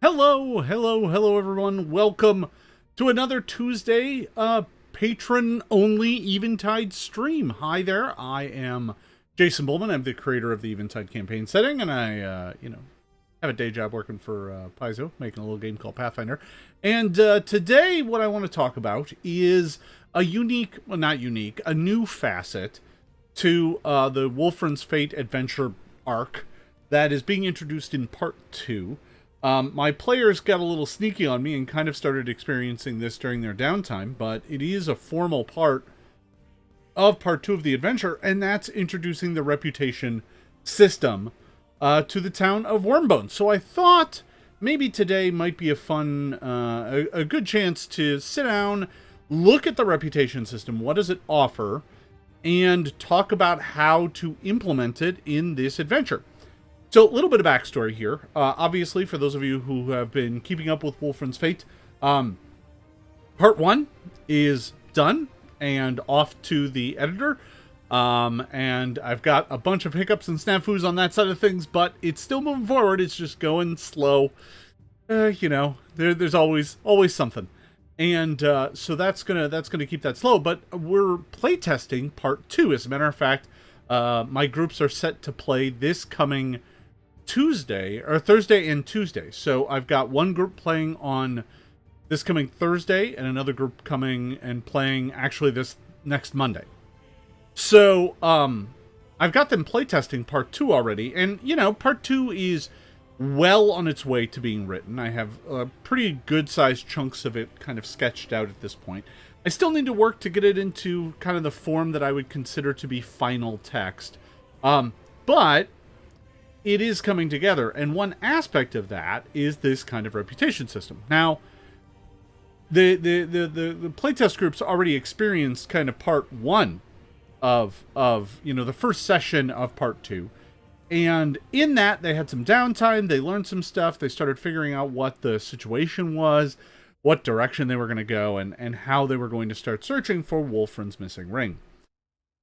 Hello, everyone. Welcome to another Tuesday, patron-only Eventide stream. Hi there, I am Jason Bullman. I'm the creator of the Eventide campaign setting, and I, have a day job working for Paizo, making a little game called Pathfinder. And today, what I want to talk about is a a new facet to the Wolfren's Fate adventure arc that is being introduced in Part 2. My players got a little sneaky on me and kind of started experiencing this during their downtime, but it is a formal part of Part 2 of the adventure, and that's introducing the reputation system to the town of Wormbones. So I thought maybe today might be a fun, a good chance to sit down, look at the reputation system, what does it offer, and talk about how to implement it in this adventure. So, a little bit of backstory here. Obviously, for those of you who have been keeping up with Wolfren's Fate, Part 1 is done and off to the editor. And I've got a bunch of hiccups and snafus on that side of things, but it's still moving forward. It's just going slow. There's always something. And so that's gonna keep that slow. But we're playtesting Part 2. As a matter of fact, my groups are set to play this coming Thursday and Tuesday. So I've got one group playing on this coming Thursday and another group coming and playing actually this next Monday. So I've got them playtesting Part 2 already, and Part 2 is well on its way to being written. I have pretty good sized chunks of it kind of sketched out at this point. I still need to work to get it into kind of the form that I would consider to be final text. But it is coming together, and one aspect of that is this kind of reputation system. Now, the playtest groups already experienced kind of Part 1 of the first session of Part 2, and in that they had some downtime, they learned some stuff, they started figuring out what the situation was, what direction they were going to go, and how they were going to start searching for Wolfren's missing ring.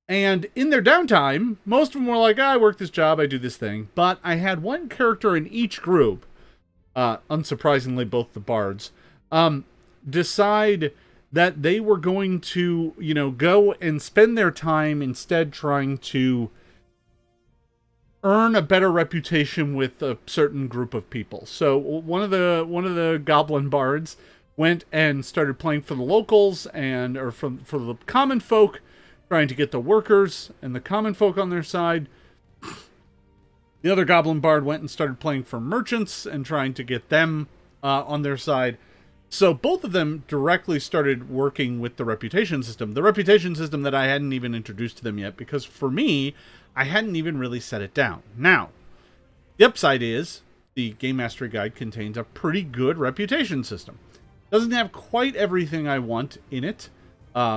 And in their downtime, most of them were like, I work this job, I do this thing. But I had one character in each group, unsurprisingly both the bards, decide that they were going to, go and spend their time instead trying to earn a better reputation with a certain group of people. So one of the goblin bards went and started playing for the locals or for the common folk, trying to get the workers and the common folk on their side. The other goblin bard went and started playing for merchants and trying to get them on their side. So both of them directly started working with the reputation system. The reputation system that I hadn't even introduced to them yet, because for me, I hadn't even really set it down. Now, the upside is the Game Mastery Guide contains a pretty good reputation system. Doesn't have quite everything I want in it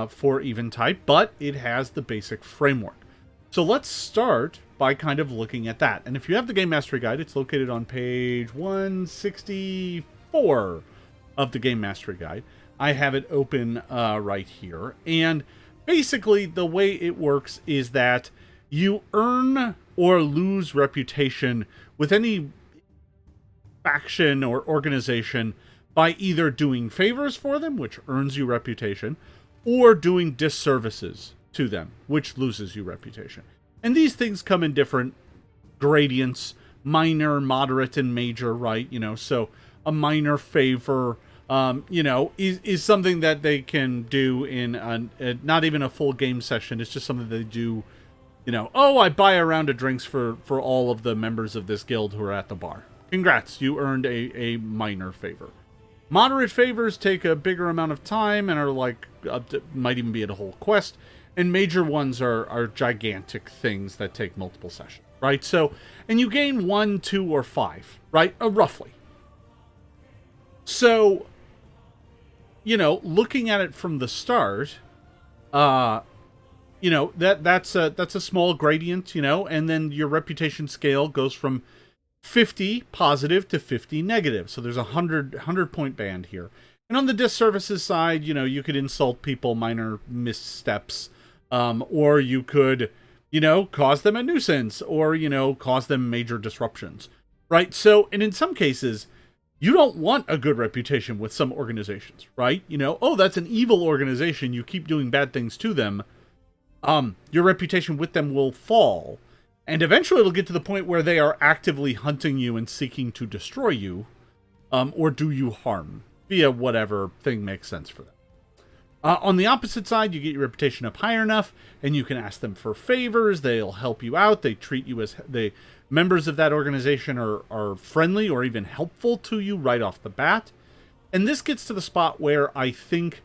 for Eventide, but it has the basic framework. So let's start by kind of looking at that. And if you have the Game Mastery Guide, it's located on page 164 of the Game Mastery Guide. I have it open right here. And basically, the way it works is that you earn or lose reputation with any faction or organization by either doing favors for them, which earns you reputation, or doing disservices to them, which loses you reputation. And these things come in different gradients, minor, moderate, and major, right? So a minor favor, is something that they can do in not even a full game session. It's just something they do, I buy a round of drinks for all of the members of this guild who are at the bar. Congrats, you earned a minor favor. Moderate favors take a bigger amount of time and are might even be a whole quest. And major ones are gigantic things that take multiple sessions, right? So, and you gain 1, 2, or 5, right? Roughly. So, looking at it from the start, that's a small gradient, and then your reputation scale goes from 50 positive to 50 negative. So there's a 100 point band here. And on the disservices side, you could insult people, minor missteps, or you could, cause them a nuisance, or, cause them major disruptions, right? So, and in some cases, you don't want a good reputation with some organizations, right? You know, oh, that's an evil organization. You keep doing bad things to them. Your reputation with them will fall. And eventually it'll get to the point where they are actively hunting you and seeking to destroy you, or do you harm via whatever thing makes sense for them. On the opposite side, you get your reputation up high enough, and you can ask them for favors. They'll help you out. They treat you as the members of that organization are friendly or even helpful to you right off the bat. And this gets to the spot where I think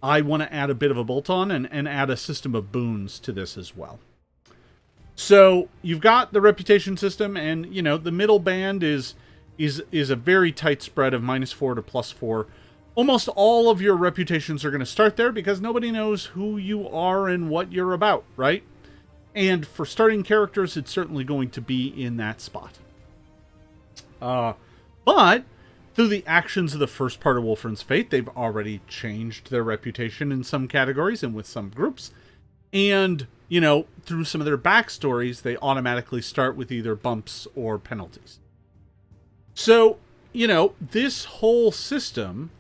I want to add a bit of a bolt-on and add a system of boons to this as well. So you've got the reputation system, and you know the middle band is a very tight spread of -4 to +4. Almost all of your reputations are going to start there because nobody knows who you are and what you're about, right? And for starting characters, it's certainly going to be in that spot. But through the actions of the first part of Wolfren's Fate, they've already changed their reputation in some categories and with some groups. And, you know, through some of their backstories, they automatically start with either bumps or penalties. So, you know, this whole system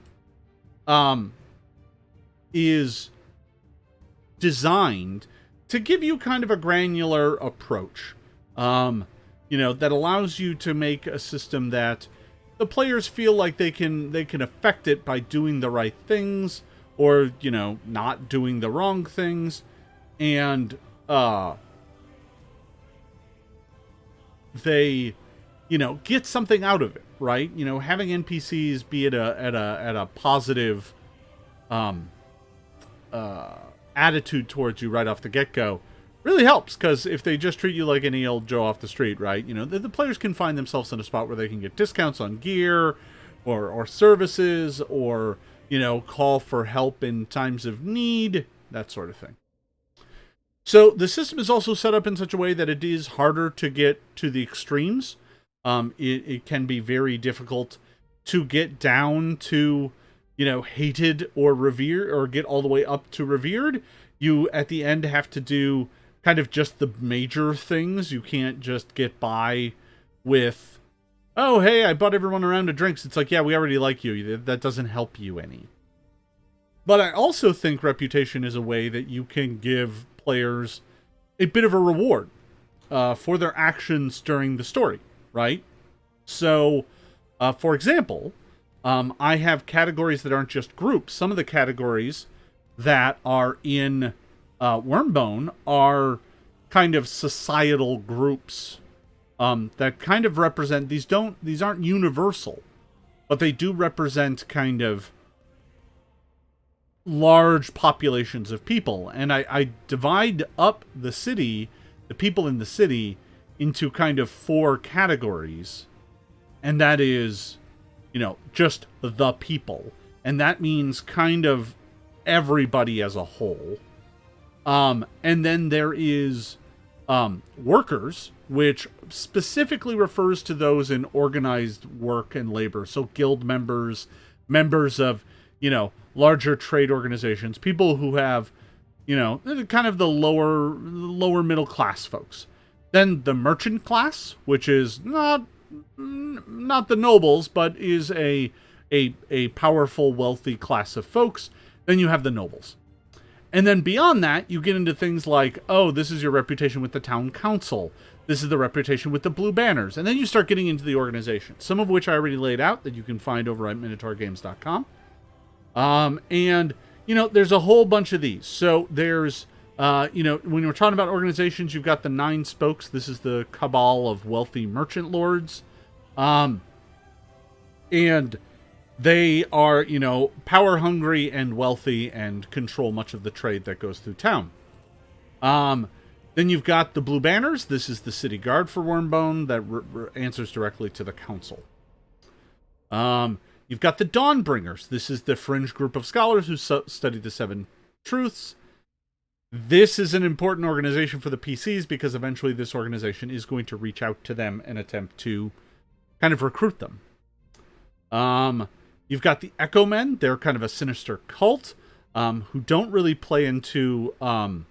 is designed to give you kind of a granular approach, you know, that allows you to make a system that the players feel like they can affect it by doing the right things, or, you know, not doing the wrong things, and they, you know, get something out of it, right? You know, having NPCs be at a positive attitude towards you right off the get-go really helps, because if they just treat you like any old Joe off the street, right, you know, the players can find themselves in a spot where they can get discounts on gear or services, or, you know, call for help in times of need, that sort of thing. So the system is also set up in such a way that it is harder to get to the extremes. It can be very difficult to get down to, you know, hated or revered, or get all the way up to revered. You, at the end, have to do kind of just the major things. You can't just get by with, oh, hey, I bought everyone a round of drinks. It's like, yeah, we already like you. That doesn't help you any. But I also think reputation is a way that you can give players a bit of a reward for their actions during the story, right? So, for example, I have categories that aren't just groups. Some of the categories that are in Wormbone are kind of societal groups that kind of represent, these aren't universal, but they do represent kind of large populations of people. And I divide up the city, the people in the city, into kind of 4 categories. And that is, you know, just the people. And that means kind of everybody as a whole. And then there is workers, which specifically refers to those in organized work and labor. So guild members, members of, you know, larger trade organizations, people who have, you know, kind of the lower middle class folks. Then the merchant class, which is not the nobles, but is a powerful, wealthy class of folks. Then you have the nobles. And then beyond that, you get into things like, oh, this is your reputation with the town council. This is the reputation with the blue banners. And then you start getting into the organization, some of which I already laid out that you can find over at MinotaurGames.com. And, you know, there's a whole bunch of these. So there's, you know, when we're talking about organizations, you've got the 9 spokes. This is the cabal of wealthy merchant lords. And they are, you know, power hungry and wealthy and control much of the trade that goes through town. Then you've got the blue banners. This is the city guard for Wormbone that answers directly to the council. You've got the Dawnbringers. This is the fringe group of scholars who study the 7 truths. This is an important organization for the PCs because eventually this organization is going to reach out to them and attempt to kind of recruit them. You've got the Echo Men. They're kind of a sinister cult who don't really play into the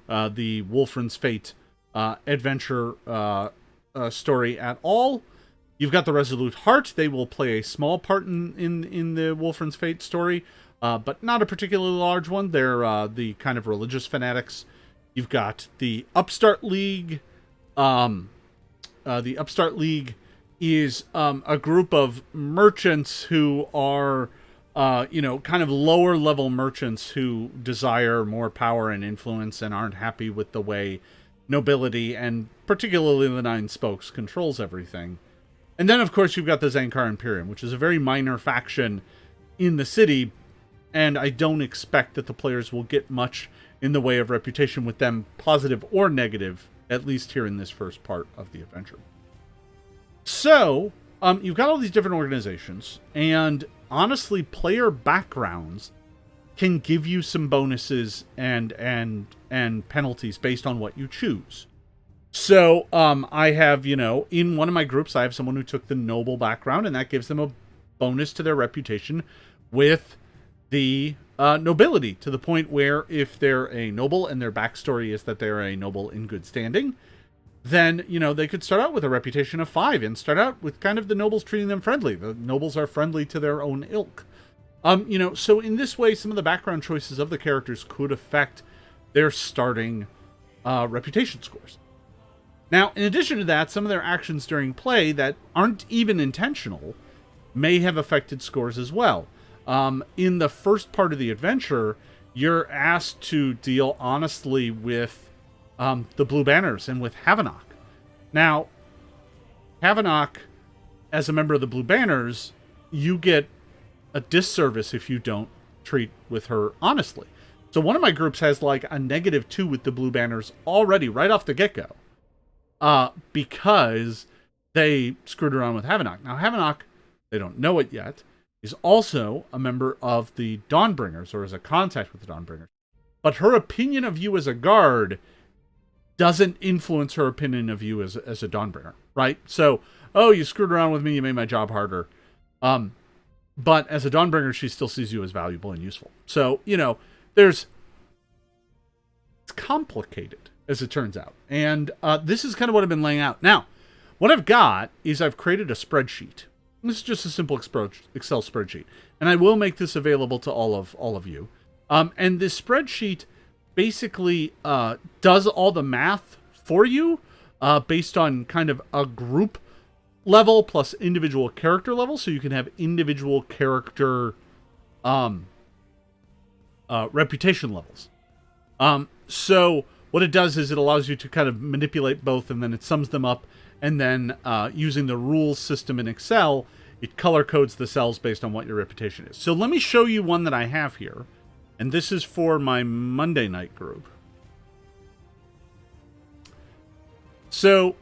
Wolfren's Fate adventure story at all. You've got the Resolute Heart. They will play a small part in the Wolfren's Fate story, but not a particularly large one. They're the kind of religious fanatics. You've got the Upstart League. The Upstart League is a group of merchants who are, kind of lower level merchants who desire more power and influence and aren't happy with the way nobility and particularly the Nine Spokes controls everything. And then, of course, you've got the Zankar Imperium, which is a very minor faction in the city, and I don't expect that the players will get much in the way of reputation with them, positive or negative, at least here in this first part of the adventure. So, you've got all these different organizations, and honestly, player backgrounds can give you some bonuses and penalties based on what you choose. So, I have, in one of my groups, I have someone who took the noble background, and that gives them a bonus to their reputation with the nobility, to the point where if they're a noble and their backstory is that they're a noble in good standing, then, they could start out with a reputation of 5 and start out with kind of the nobles treating them friendly. The nobles are friendly to their own ilk. So in this way, some of the background choices of the characters could affect their starting reputation scores. Now, in addition to that, some of their actions during play that aren't even intentional may have affected scores as well. In the first part of the adventure, you're asked to deal honestly with the Blue Banners and with Havanok. Now, Havanok, as a member of the Blue Banners, you get a disservice if you don't treat with her honestly. So one of my groups has like a -2 with the Blue Banners already, right off the get-go. Because they screwed around with Havanok. Now, Havanok, they don't know it yet, is also a member of the Dawnbringers, or is a contact with the Dawnbringers. But her opinion of you as a guard doesn't influence her opinion of you as a Dawnbringer, right? So, you screwed around with me, you made my job harder. But as a Dawnbringer, she still sees you as valuable and useful. So, it's complicated, as it turns out. And this is kind of what I've been laying out. Now, what I've got is I've created a spreadsheet. This is just a simple Excel spreadsheet. And I will make this available to all of you. And this spreadsheet basically does all the math for you based on kind of a group level plus individual character level. So you can have individual character reputation levels. So what it does is it allows you to kind of manipulate both, and then it sums them up, and then using the rules system in Excel, it color codes the cells based on what your reputation is. So let me show you one that I have here, and this is for my Monday night group. So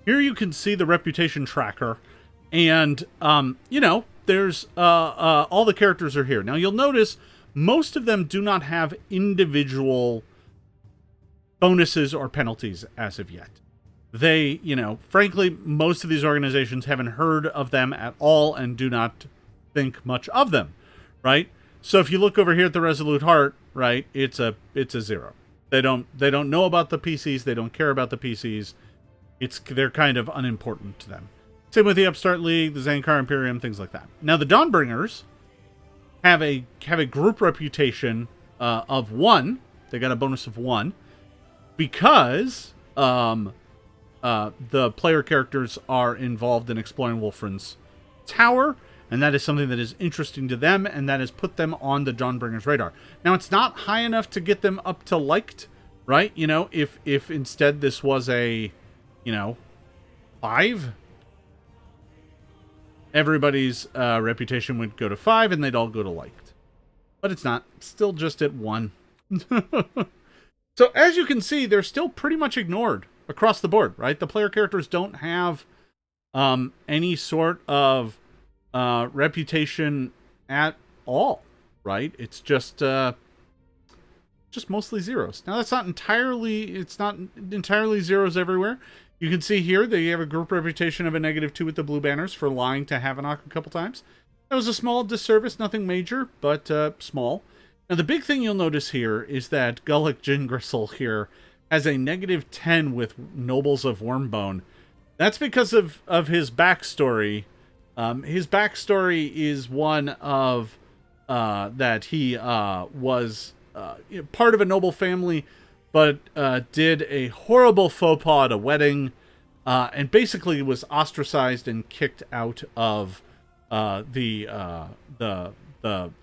here you can see the reputation tracker, and there's all the characters are here. Now you'll notice most of them do not have individual bonuses or penalties as of yet. They, frankly, most of these organizations haven't heard of them at all and do not think much of them, right? So if you look over here at the Resolute Heart, right, it's a 0. They don't know about the PCs. They don't care about the PCs. They're kind of unimportant to them. Same with the Upstart League, the Zankar Imperium, things like that. Now the Dawnbringers have a group reputation of 1. They got a bonus of 1 because the player characters are involved in exploring Wolfren's tower, and that is something that is interesting to them, and that has put them on the Dawnbringers' radar. Now, it's not high enough to get them up to liked, right? If instead this was a, 5, everybody's reputation would go to 5, and they'd all go to liked. But it's not. It's still just at 1. So, as you can see, they're still pretty much ignored across the board, right? The player characters don't have any sort of reputation at all, right? It's just mostly zeros. Now, it's not entirely zeros everywhere. You can see here they have a group reputation of a -2 with the Blue Banners for lying to Havanok a couple times. That was a small disservice, nothing major, but small. Now, the big thing you'll notice here is that Gullick Gingristle here has a -10 with Nobles of Wormbone. That's because of his backstory. His backstory is one of that he was part of a noble family, but did a horrible faux pas at a wedding, and basically was ostracized and kicked out of the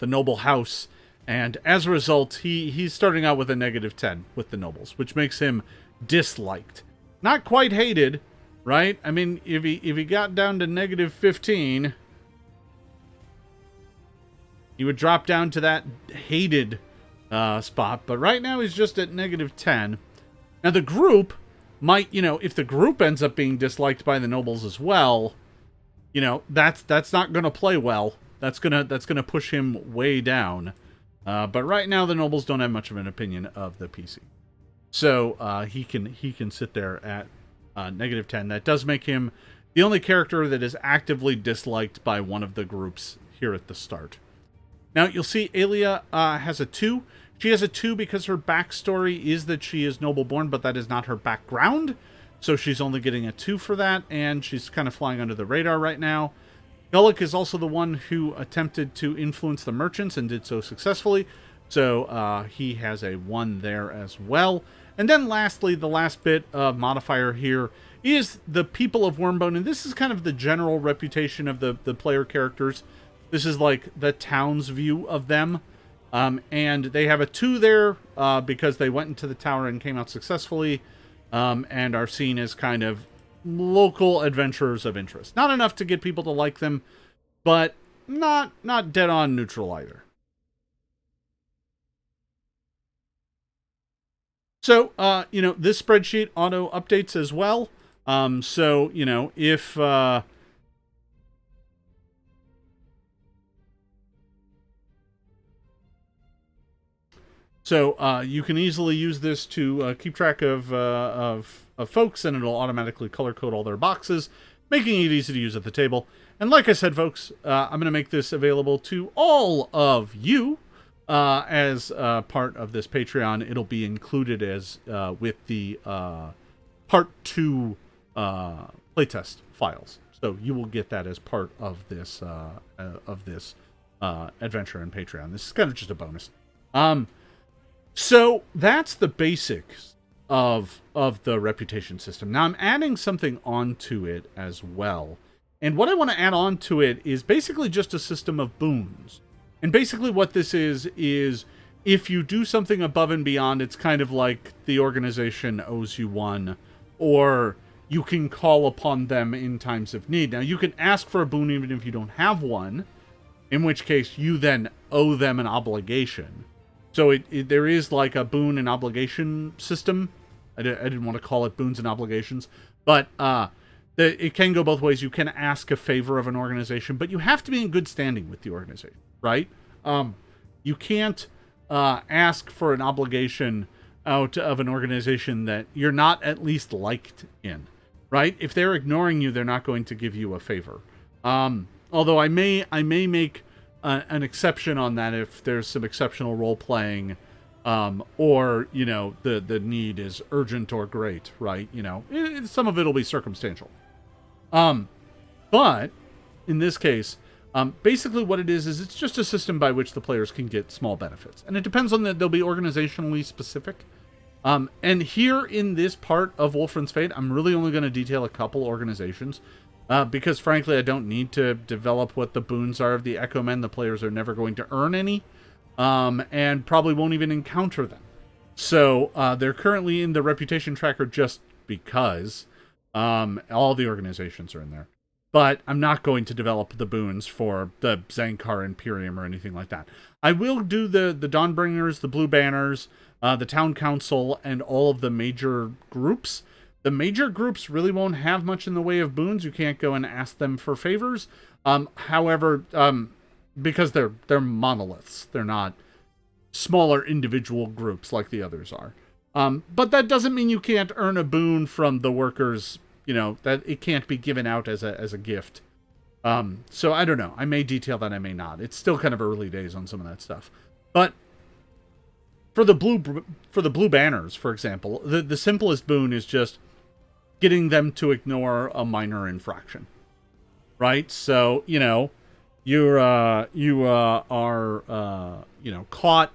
noble house. And as a result, he's starting out with a -10 with the nobles, which makes him disliked. Not quite hated, right? I mean, if he got down to -15, he would drop down to that hated spot. But right now he's just at -10. Now the group might, if the group ends up being disliked by the nobles as well, that's not going to play well. That's gonna push him way down. But right now the nobles don't have much of an opinion of the PC, so he can sit there at -10. That does make him the only character that is actively disliked by one of the groups here at the start. Now you'll see Aelia has a 2. She has a 2 because her backstory is that she is noble-born, but that is not her background. So she's only getting a 2 for that, and she's kind of flying under the radar right now. Gulick is also the one who attempted to influence the merchants and did so successfully. So he has a 1 there as well. And then lastly, the last bit of modifier here is the people of Wormbone. And this is kind of the general reputation of the player characters. This is like the town's view of them. And they have a 2 there because they went into the tower and came out successfully. And are seen as kind of local adventurers of interest. Not enough to get people to like them, but not dead on neutral either. So, this spreadsheet auto updates as well. So, if you can easily use this to keep track of folks, and it'll automatically color code all their boxes, making it easy to use at the table. And like I said, folks, I'm going to make this available to all of you as part of this Patreon. It'll be included as with the Part 2 playtest files. So you will get that as part of this adventure in Patreon. This is kind of just a bonus. So that's the basics of the reputation system. Now I'm adding something onto it as well. And what I want to add on to it is basically just a system of boons. And basically what this is if you do something above and beyond, it's kind of like the organization owes you one, or you can call upon them in times of need. Now you can ask for a boon even if you don't have one, in which case you then owe them an obligation. So there is like a boon and obligation system. I didn't want to call it boons and obligations, but it can go both ways. You can ask a favor of an organization, but you have to be in good standing with the organization, right? You can't ask for an obligation out of an organization that you're not at least liked in, right? If they're ignoring you, they're not going to give you a favor. Although I may make an exception on that if there's some exceptional role playing, or the need is urgent or great, right? Some of it'll be circumstantial. But in this case, basically what it is it's just a system by which the players can get small benefits, and it depends on they'll be organizationally specific. And here in this part of Wolfren's Fate, I'm really only going to detail a couple organizations. Because frankly, I don't need to develop what the boons are of the Echo Men. The players are never going to earn any, and probably won't even encounter them. So they're currently in the reputation tracker just because all the organizations are in there. But I'm not going to develop the boons for the Zankar Imperium or anything like that. I will do the Dawnbringers, the Blue Banners, the Town Council, and all of the major groups. The major groups really won't have much in the way of boons. You can't go and ask them for favors. However, because they're monoliths. They're not smaller individual groups like the others are. But that doesn't mean you can't earn a boon from the workers, that it can't be given out as a gift. So I don't know. I may detail that, I may not. It's still kind of early days on some of that stuff. But for the blue banners, for example, the simplest boon is just getting them to ignore a minor infraction, right? So, you know, you are caught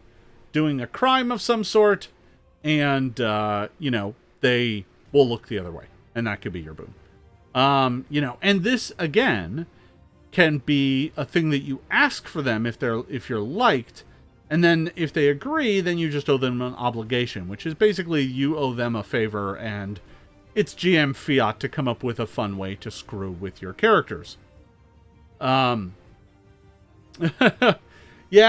doing a crime of some sort, and you know, they will look the other way, and that could be your boon. You know, and this again can be a thing that you ask for them if you're liked, and then if they agree, then you just owe them an obligation, which is basically you owe them a favor, and it's GM fiat to come up with a fun way to screw with your characters. Yeah,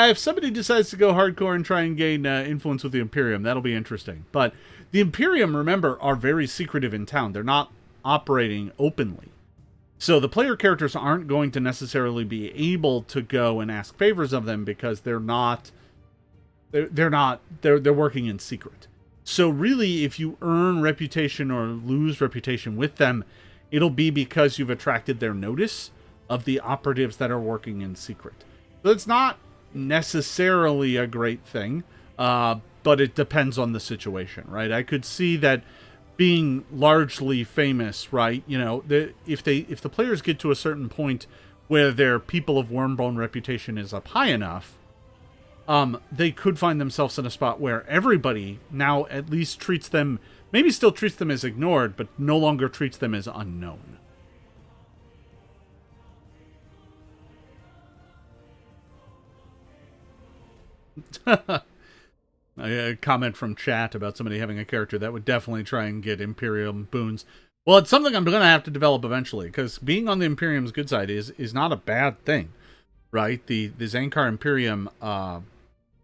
if somebody decides to go hardcore and try and gain influence with the Imperium, that'll be interesting. But the Imperium, remember, are very secretive in town. They're not operating openly. So the player characters aren't going to necessarily be able to go and ask favors of them because they're working in secret. So really, if you earn reputation or lose reputation with them, it'll be because you've attracted their notice of the operatives that are working in secret. So it's not necessarily a great thing, but it depends on the situation, right? I could see that being largely famous, right? You know, if the players get to a certain point where their People of Wormbone reputation is up high enough, they could find themselves in a spot where everybody now at least treats them, maybe still treats them as ignored, but no longer treats them as unknown. A comment from chat about somebody having a character that would definitely try and get Imperium boons. Well, it's something I'm going to have to develop eventually, because being on the Imperium's good side is not a bad thing, right? The Zankar Imperium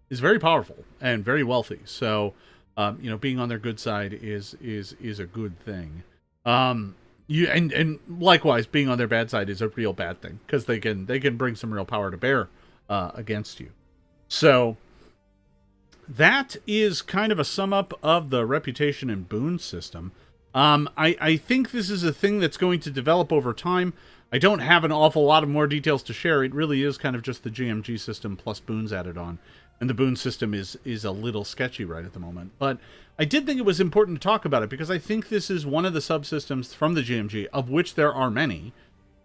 is very powerful and very wealthy, so you know, being on their good side is a good thing. And likewise, being on their bad side is a real bad thing, because they can bring some real power to bear against you. So that is kind of a sum up of the reputation and boon system. I think this is a thing that's going to develop over time. I don't have an awful lot of more details to share. It really is kind of just the GMG system plus boons added on. And the boon system is a little sketchy right at the moment. But I did think it was important to talk about it, because I think this is one of the subsystems from the GMG, of which there are many,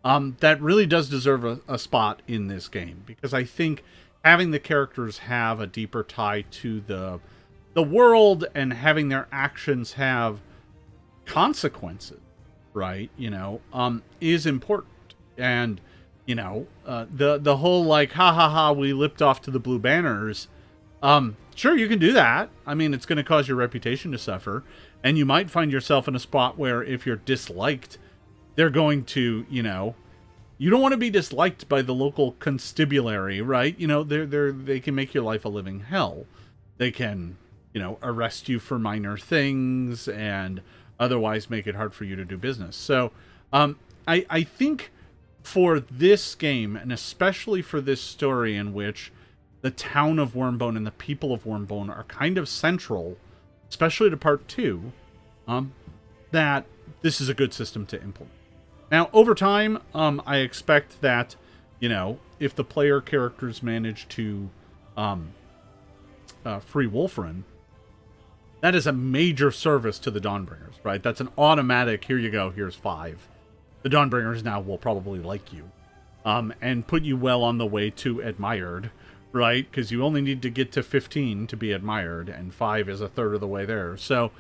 that really does deserve a spot in this game. Because I think having the characters have a deeper tie to the world, and having their actions have consequences, right, you know, is important. And, you know, the whole, like, ha ha ha, we lipped off to the blue banners, sure, you can do that. I mean, it's going to cause your reputation to suffer, and you might find yourself in a spot where if you're disliked, they're going to, you know, you don't want to be disliked by the local constabulary, right? You know, they can make your life a living hell. They can, you know, arrest you for minor things and otherwise make it hard for you to do business. So I think for this game, and especially for this story in which the town of Wormbone and the people of Wormbone are kind of central, especially to part 2, that this is a good system to implement. Now, over time, I expect that, you know, if the player characters manage to free Wolfren, that is a major service to the Dawnbringers, right? That's an automatic, here you go, here's 5. The Dawnbringers now will probably like you, and put you well on the way to admired, right? Because you only need to get to 15 to be admired, and 5 is a third of the way there. So,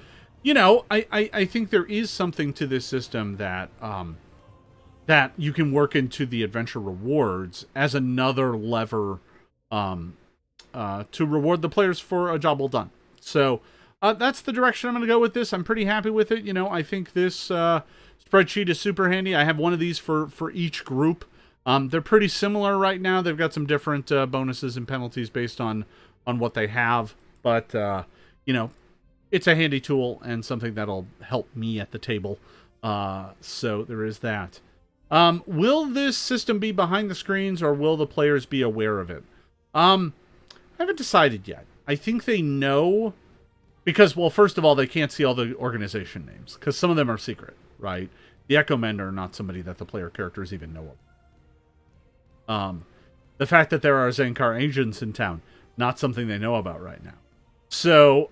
you know, I think there is something to this system that that you can work into the adventure rewards as another lever to reward the players for a job well done. So that's the direction I'm going to go with this. I'm pretty happy with it. You know, I think this spreadsheet is super handy. I have one of these for each group. They're pretty similar right now. They've got some different bonuses and penalties based on what they have. But, you know, it's a handy tool and something that'll help me at the table. So there is that. Will this system be behind the screens, or will the players be aware of it? I haven't decided yet. I think they know, because, well, first of all, they can't see all the organization names, because some of them are secret, right? The Echo Men are not somebody that the player characters even know of. The fact that there are Zankar agents in town, not something they know about right now. So,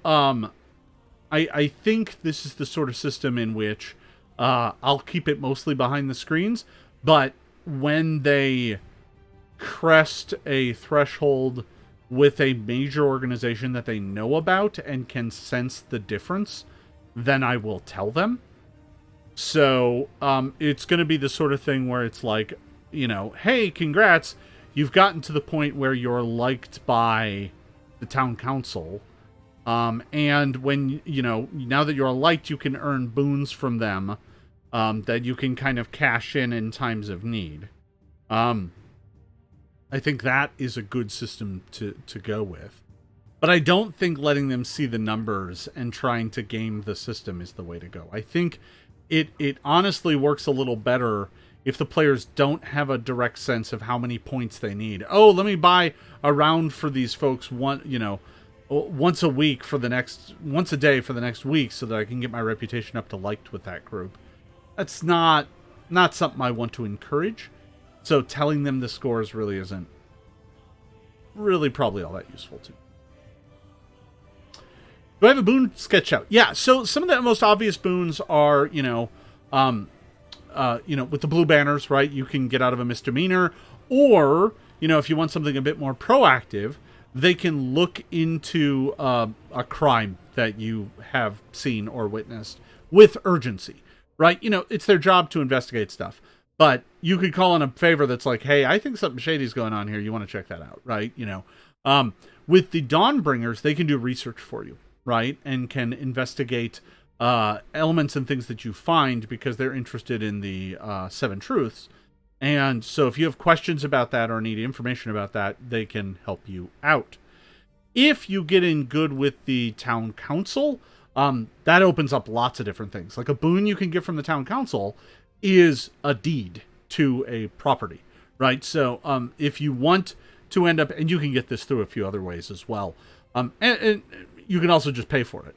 I think this is the sort of system in which I'll keep it mostly behind the screens, but when they crest a threshold with a major organization that they know about and can sense the difference, then I will tell them. So it's going to be the sort of thing where it's like, hey, congrats, you've gotten to the point where you're liked by the town council. And when, now that you're liked, you can earn boons from them that you can kind of cash in times of need. I think that is a good system to go with. But I don't think letting them see the numbers and trying to game the system is the way to go. I think it honestly works a little better if the players don't have a direct sense of how many points they need. Oh, let me buy a round for these folks once a week once a day for the next week so that I can get my reputation up to liked with that group. That's not something I want to encourage. So telling them the scores really isn't really probably all that useful to me. Do I have a boon sketch out? Yeah, so some of the most obvious boons are, with the blue banners, right? You can get out of a misdemeanor, or, if you want something a bit more proactive, they can look into a crime that you have seen or witnessed with urgency, right? It's their job to investigate stuff. But you could call in a favor that's like, hey, I think something shady's going on here. You want to check that out, right? With the Dawnbringers, they can do research for you, right? And can investigate elements and things that you find because they're interested in the 7 Truths. And so if you have questions about that or need information about that, they can help you out. If you get in good with the town council, that opens up lots of different things. Like a boon you can get from the town council is a deed to a property, right? So if you want to end up, and you can get this through a few other ways as well, and you can also just pay for it.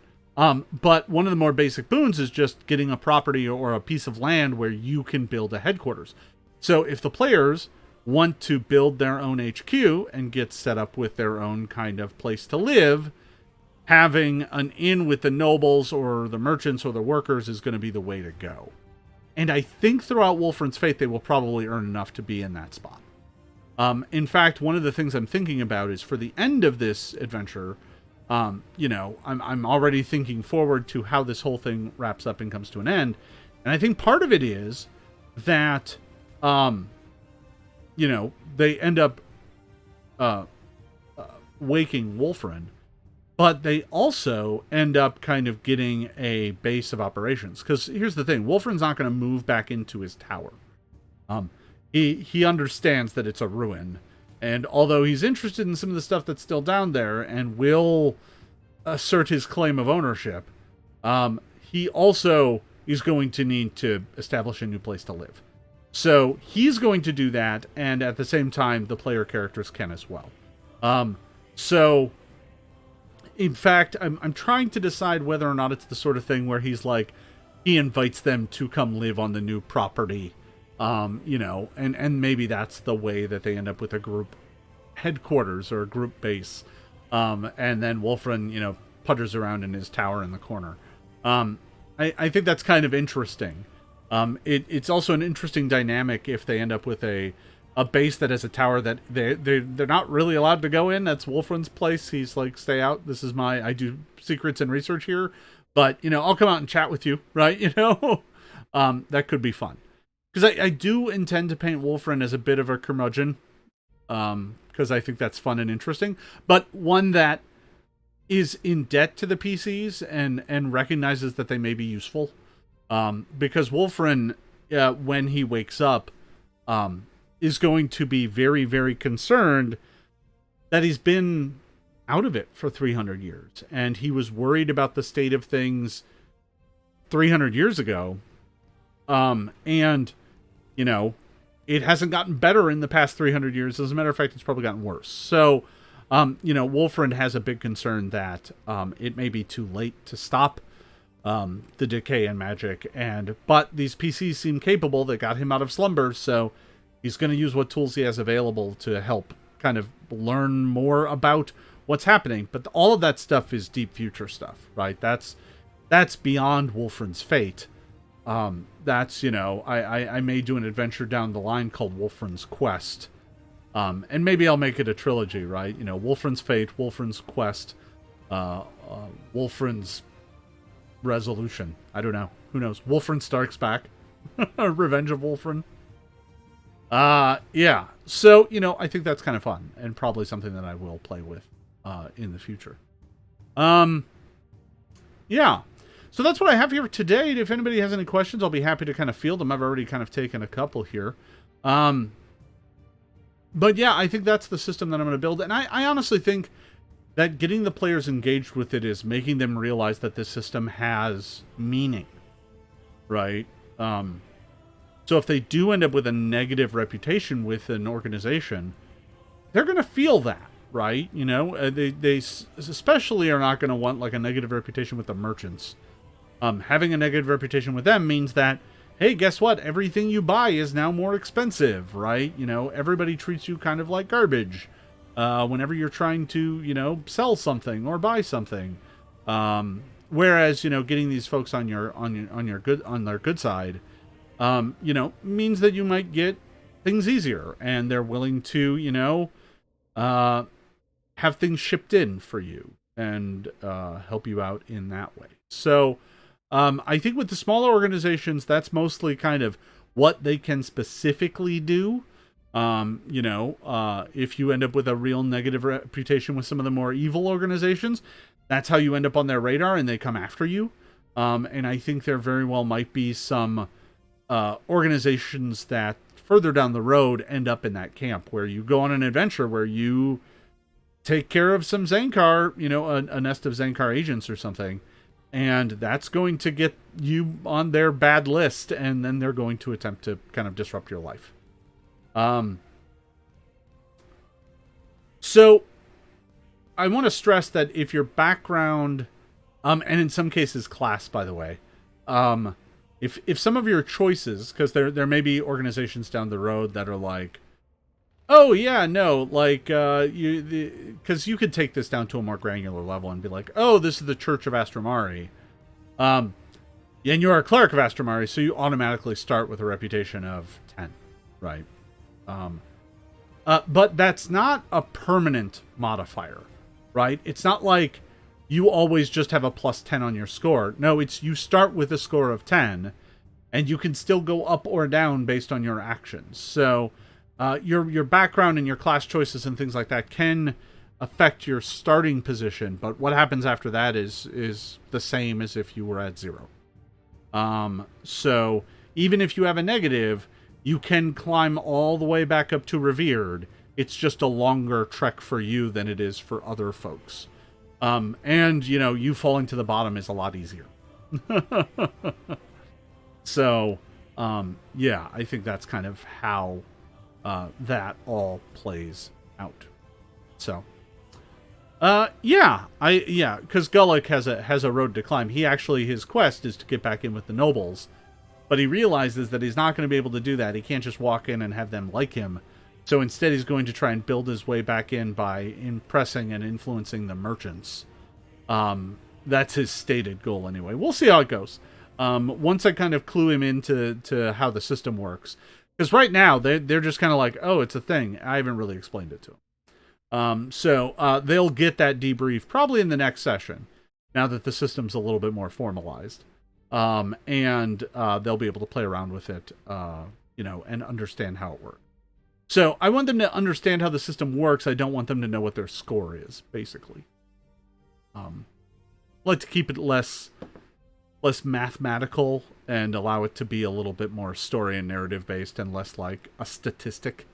But one of the more basic boons is just getting a property or a piece of land where you can build a headquarters. So if the players want to build their own HQ and get set up with their own kind of place to live, having an inn with the nobles or the merchants or the workers is going to be the way to go. And I think throughout Wolfren's Fate, they will probably earn enough to be in that spot. In fact, one of the things I'm thinking about is for the end of this adventure, I'm already thinking forward to how this whole thing wraps up and comes to an end. And I think part of it is that, they end up waking Wolfren, but they also end up kind of getting a base of operations. Because here's the thing, Wolfren's not going to move back into his tower. He understands that it's a ruin. And although he's interested in some of the stuff that's still down there and will assert his claim of ownership, he also is going to need to establish a new place to live. So he's going to do that, and at the same time, the player characters can as well. So, in fact, I'm trying to decide whether or not it's the sort of thing where he invites them to come live on the new property, and maybe that's the way that they end up with a group headquarters or a group base, and then Wolfren, putters around in his tower in the corner. I think that's kind of interesting. It's also an interesting dynamic if they end up with a base that has a tower that they're not really allowed to go in. That's Wolfren's place. He's like, stay out. This is I do secrets and research here, but I'll come out and chat with you, right? That could be fun. Because I do intend to paint Wolfren as a bit of a curmudgeon, because I think that's fun and interesting, but one that is in debt to the PCs and recognizes that they may be useful. Because Wolfren, when he wakes up, is going to be very, very concerned that he's been out of it for 300 years. And he was worried about the state of things 300 years ago. And, it hasn't gotten better in the past 300 years. As a matter of fact, it's probably gotten worse. So, Wolfren has a big concern that it may be too late to stop the decay and magic, but these PCs seem capable. They got him out of slumber, so he's going to use what tools he has available to help kind of learn more about what's happening. But all of that stuff is deep future stuff, right? That's beyond Wolfren's fate. That's, I may do an adventure down the line called Wolfren's Quest. And maybe I'll make it a trilogy, right? Wolfren's Fate, Wolfren's Quest, Wolfren's Resolution. I don't know. Who knows? Wolfren Starks Back. Revenge of Wolfren. Yeah. So, I think that's kind of fun and probably something that I will play with in the future. Yeah. So that's what I have here today. If anybody has any questions, I'll be happy to kind of field them. I've already kind of taken a couple here. But yeah, I think that's the system that I'm going to build. And I honestly think that getting the players engaged with it is making them realize that this system has meaning, right? So if they do end up with a negative reputation with an organization, they're going to feel that, right? They especially are not going to want like a negative reputation with the merchants. Having a negative reputation with them means that, hey, guess what? Everything you buy is now more expensive, right? Everybody treats you kind of like garbage whenever you're trying to, sell something or buy something. Whereas, getting these folks on their good side, means that you might get things easier and they're willing to, have things shipped in for you and help you out in that way. So, I think with the smaller organizations, that's mostly kind of what they can specifically do. If you end up with a real negative reputation with some of the more evil organizations, that's how you end up on their radar and they come after you. And I think there very well might be some organizations that further down the road end up in that camp where you go on an adventure where you take care of some Zankar, a nest of Zankar agents or something. And that's going to get you on their bad list, and then they're going to attempt to kind of disrupt your life. So I want to stress that if your background, and in some cases class, by the way, if some of your choices, because there may be organizations down the road that are like, oh yeah, no, like because you could take this down to a more granular level and be like, oh, this is the Church of Astromari, and you're a cleric of Astromari, so you automatically start with a reputation of 10, right? But that's not a permanent modifier, right? It's not like you always just have a plus 10 on your score. No, it's you start with a score of 10, and you can still go up or down based on your actions. So your background and your class choices and things like that can affect your starting position, but what happens after that is the same as if you were at 0. So even if you have a negative, you can climb all the way back up to revered. It's just a longer trek for you than it is for other folks. And you falling to the bottom is a lot easier. So, yeah, I think that's kind of how that all plays out. So, because Gulick has a road to climb. His quest is to get back in with the nobles, but he realizes that he's not going to be able to do that. He can't just walk in and have them like him. So instead, he's going to try and build his way back in by impressing and influencing the merchants. That's his stated goal anyway. We'll see how it goes. Once I kind of clue him into how the system works. Because right now, they're just kind of like, oh, it's a thing. I haven't really explained it to them. So they'll get that debrief probably in the next session, now that the system's a little bit more formalized. And they'll be able to play around with it, and understand how it works. So I want them to understand how the system works. I don't want them to know what their score is, basically. I like to keep it less mathematical and allow it to be a little bit more story and narrative based and less like a statistic.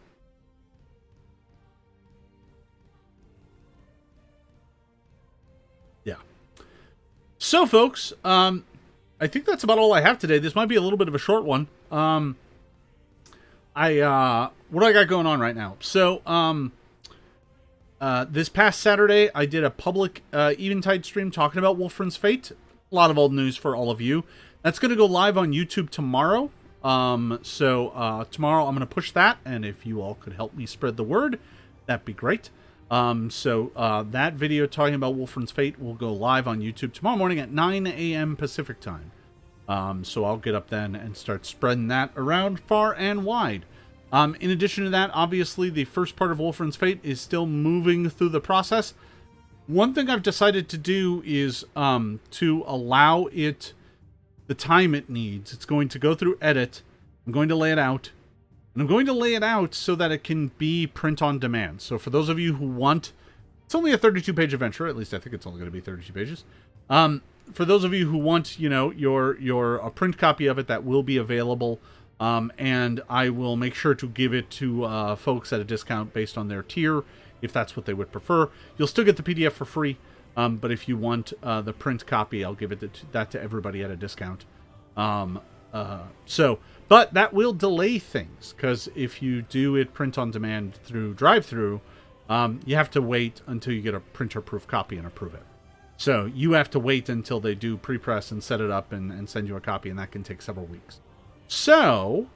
Yeah. So, folks, I think that's about all I have today. This might be a little bit of a short one. What do I got going on right now? So, this past Saturday, I did a public Eventide stream talking about Wolfren's Fate. A lot of old news for all of you. That's going to go live on YouTube tomorrow. So tomorrow I'm going to push that, and if you all could help me spread the word, that'd be great. So that video talking about Wolfren's Fate will go live on YouTube tomorrow morning at 9 a.m. Pacific time. So I'll get up then and start spreading that around far and wide. In addition to that, obviously, the first part of Wolfren's Fate is still moving through the process. One thing I've decided to do is to allow it the time it needs. It's going to go through edit. I'm going to lay it out. And I'm going to lay it out so that it can be print on demand. So for those of you who want... It's only a 32-page adventure. At least I think it's only going to be 32 pages. For those of you who want, you know, a print copy of it, that will be available. And I will make sure to give it to folks at a discount based on their tier, if that's what they would prefer. You'll still get the PDF for free, but if you want the print copy, I'll give that to everybody at a discount. But that will delay things, because if you do it print on demand through drive-through, you have to wait until you get a printer-proof copy and approve it. So you have to wait until they do pre-press and set it up and send you a copy, and that can take several weeks. So,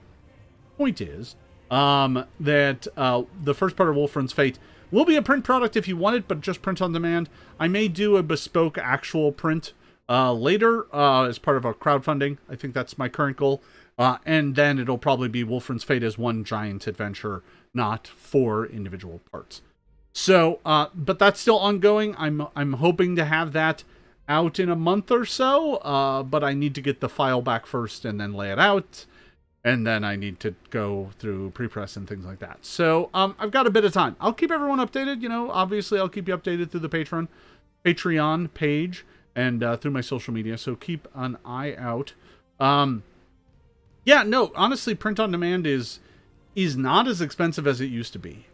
point is that the first part of Wolfren's Fate will be a print product if you want it, but just print on demand. I may do a bespoke actual print later as part of a crowdfunding. I think that's my current goal. And then it'll probably be Wolfren's Fate as one giant adventure, not 4 individual parts. So, but that's still ongoing. I'm hoping to have that out in a month or so, but I need to get the file back first and then lay it out, and then I need to go through pre-press and things like that. So, I've got a bit of time. I'll keep everyone updated, you know, obviously I'll keep you updated through the Patreon page and through my social media, so keep an eye out. Yeah, no, honestly, print on demand is not as expensive as it used to be.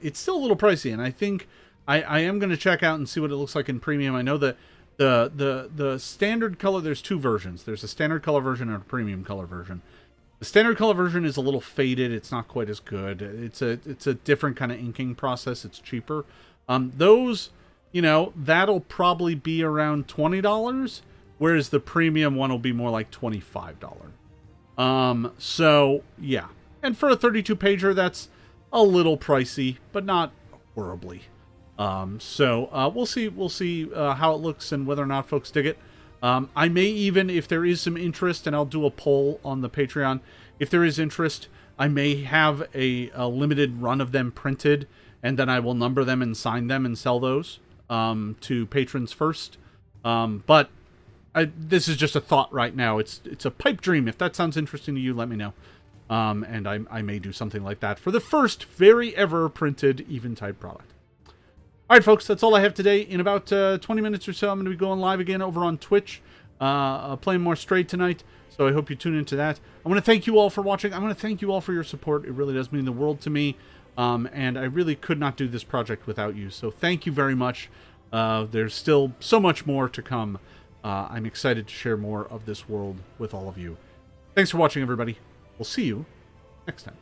It's still a little pricey, and I think I am going to check out and see what it looks like in premium. I know that the standard color, there's 2 versions. There's a standard color version and a premium color version. The standard color version is a little faded. It's not quite as good. It's a different kind of inking process. It's cheaper. Those, you know, that'll probably be around $20, whereas the premium one will be more like $25. So yeah. And for a 32-pager, that's a little pricey, but not horribly. We'll see how it looks and whether or not folks dig it. I may even, if there is some interest, and I'll do a poll on the Patreon, if there is interest, I may have a limited run of them printed, and then I will number them and sign them and sell those to patrons first. But this is just a thought right now. It's a pipe dream. If that sounds interesting to you, let me know. And I may do something like that for the first very ever printed Eventide product. All right, folks, that's all I have today. In about 20 minutes or so, I'm going to be going live again over on Twitch, playing more Stray tonight, so I hope you tune into that. I want to thank you all for watching. I want to thank you all for your support. It really does mean the world to me, and I really could not do this project without you, so thank you very much. There's still so much more to come. I'm excited to share more of this world with all of you. Thanks for watching, everybody. We'll see you next time.